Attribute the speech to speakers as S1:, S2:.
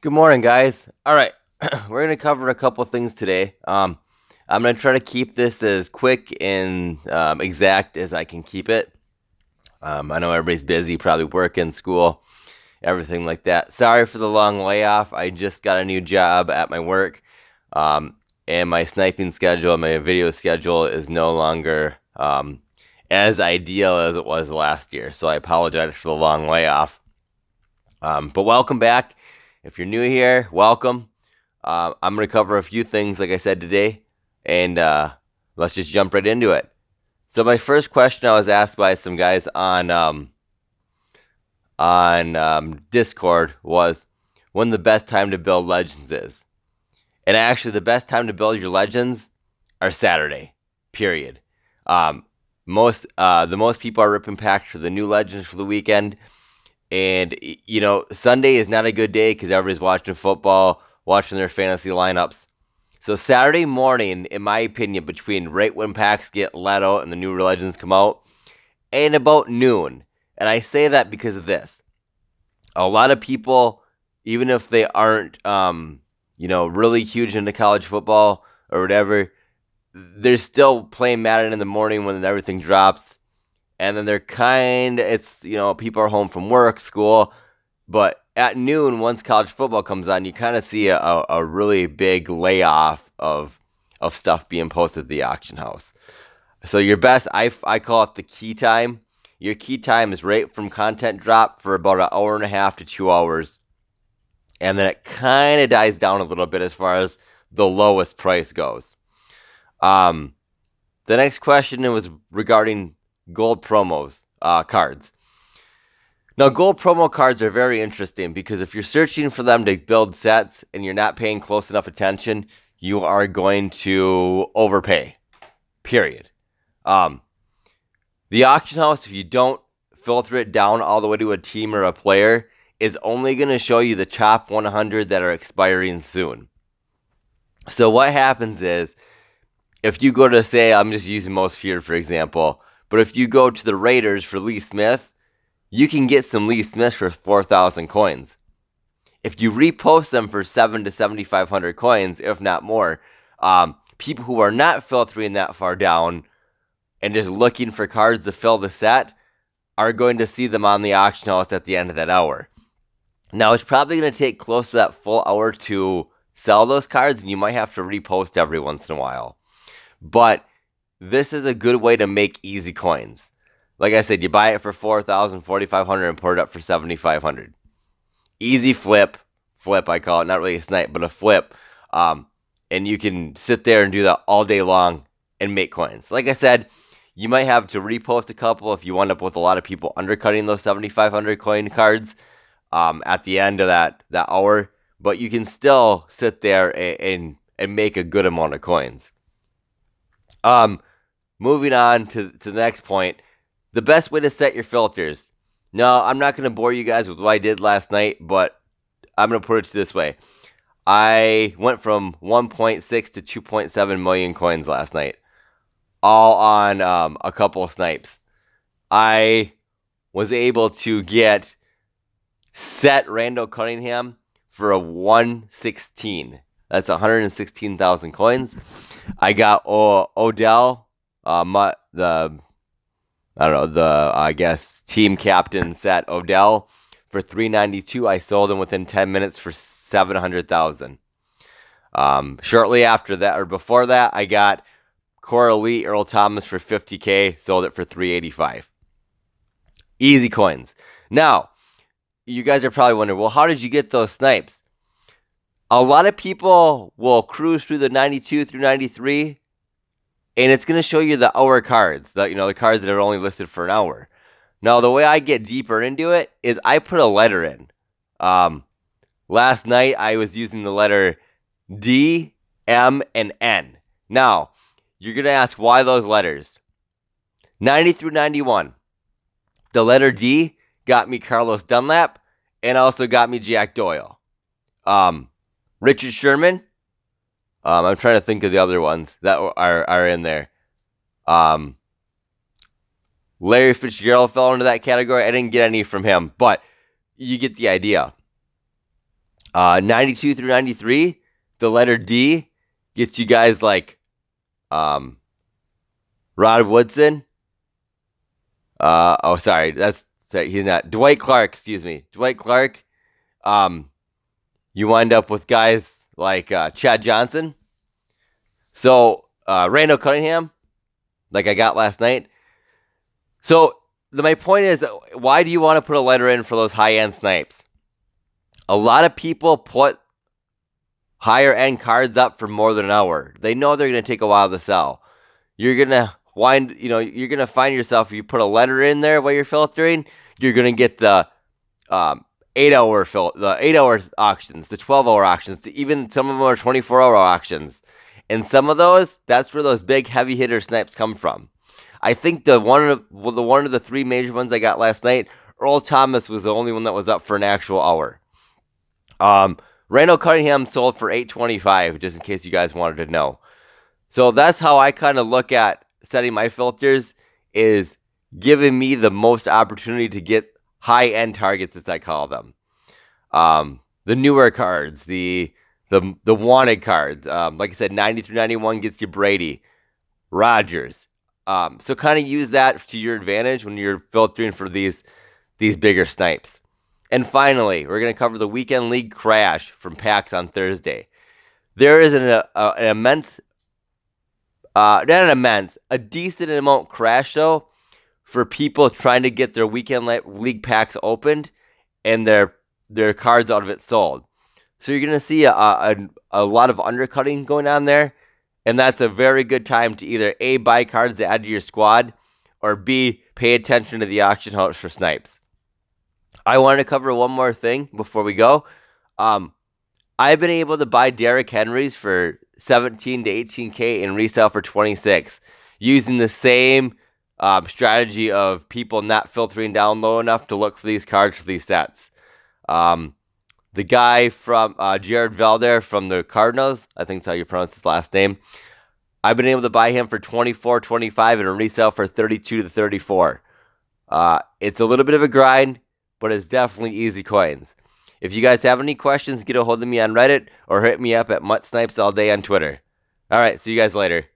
S1: Good morning, guys. All right, we're gonna cover a couple things today. I'm gonna try to keep this as quick and exact as I can keep it. I know everybody's busy, probably working, school, everything like that. Sorry for the long layoff. I just got a new job at my work, and my sniping schedule, my video schedule is no longer as ideal as it was last year. So I apologize for the long layoff. But welcome back. If you're new here, welcome. I'm going to cover a few things, like I said today, and let's just jump right into it. So my first question I was asked by some guys on Discord was when the best time to build legends is. And actually, the best time to build your legends are Saturday. Period. The most people are ripping packs for the new legends for the weekend. And, Sunday is not a good day because everybody's watching football, watching their fantasy lineups. So Saturday morning, in my opinion, between right when packs get let out and the new legends come out, and about noon. And I say that because of this. A lot of people, even if they aren't, really huge into college football or whatever, they're still playing Madden in the morning when everything drops. And then people are home from work, school. But at noon, once college football comes on, you kind of see a really big layoff of stuff being posted at the auction house. So your best, I call it the key time. Your key time is right from content drop for about an hour and a half to 2 hours. And then it kind of dies down a little bit as far as the lowest price goes. The next question was regarding gold promos cards. Now, gold promo cards are very interesting because if you're searching for them to build sets and you're not paying close enough attention, you are going to overpay. Period. The auction house, if you don't filter it down all the way to a team or a player, is only going to show you the top 100 that are expiring soon. So what happens is, if you go to, say, I'm just using most feared for example, but if you go to the Raiders for Lee Smith, you can get some Lee Smiths for 4,000 coins. If you repost them for 7 to 7,500 coins, if not more, people who are not filtering that far down and just looking for cards to fill the set are going to see them on the auction house at the end of that hour. Now, it's probably going to take close to that full hour to sell those cards, and you might have to repost every once in a while. But this is a good way to make easy coins. Like I said, you buy it for 4,000, 4,500, and put it up for 7,500. Easy flip I call it, not really a snipe, but a flip. And you can sit there and do that all day long and make coins. Like I said, you might have to repost a couple if you end up with a lot of people undercutting those 7,500 coin cards at the end of that hour. But you can still sit there and make a good amount of coins. Moving on to the next point, the best way to set your filters. No, I'm not going to bore you guys with what I did last night, but I'm going to put it this way. I went from 1.6 to 2.7 million coins last night, all on a couple of snipes. I was able to get set Randall Cunningham for a 116. That's 116,000 coins. I got Odell, team captain set Odell for 392. I sold him within 10 minutes for 700,000. Shortly after that, or before that, I got Core Elite Earl Thomas for 50K, sold it for 385. Easy coins. Now, you guys are probably wondering, well, how did you get those snipes? A lot of people will cruise through the 92 through 93, and it's going to show you the hour cards, the cards that are only listed for an hour. Now, the way I get deeper into it is I put a letter in. Last night, I was using the letter D, M, and N. Now, you're going to ask why those letters. 90 through 91. The letter D got me Carlos Dunlap and also got me Jack Doyle. Richard Sherman. I'm trying to think of the other ones that are in there. Larry Fitzgerald fell into that category. I didn't get any from him, but you get the idea. 92 through 93, the letter D gets you guys like Rod Woodson. He's not. Dwight Clark, excuse me. Dwight Clark. You wind up with guys like Chad Johnson. So Randall Cunningham, like I got last night. So my point is, why do you want to put a letter in for those high-end snipes? A lot of people put higher-end cards up for more than an hour. They know they're going to take a while to sell. You're going to you're going to find yourself, if you put a letter in there while you're filtering, you're going to get the 8-hour auctions, the 12-hour auctions, even some of them are 24-hour auctions. And some of those, that's where those big heavy hitter snipes come from. I think one of the three major ones I got last night, Earl Thomas was the only one that was up for an actual hour. Randall Cunningham sold for $8.25, just in case you guys wanted to know. So that's how I kind of look at setting my filters, is giving me the most opportunity to get high-end targets, as I call them. The newer cards, the wanted cards. Like I said, 90 through 91 gets you Brady, Rodgers. So kind of use that to your advantage when you're filtering for these bigger snipes. And finally, we're going to cover the Weekend League crash from PAX on Thursday. There is a decent amount crash, though, for people trying to get their Weekend League packs opened and their cards out of it sold. So you're going to see a lot of undercutting going on there. And that's a very good time to either A, buy cards to add to your squad, or B, pay attention to the auction house for snipes. I want to cover one more thing before we go. I've been able to buy Derrick Henrys for 17 to 18K and resell for 26, using the same strategy of people not filtering down low enough to look for these cards for these sets. The guy from Jared Valder from the Cardinals, I think that's how you pronounce his last name, I've been able to buy him for 24, 25 and a resale for 32 to 34. It's a little bit of a grind, but it's definitely easy coins. If you guys have any questions, get a hold of me on Reddit or hit me up at MuttSnipes all day on Twitter. All right, see you guys later.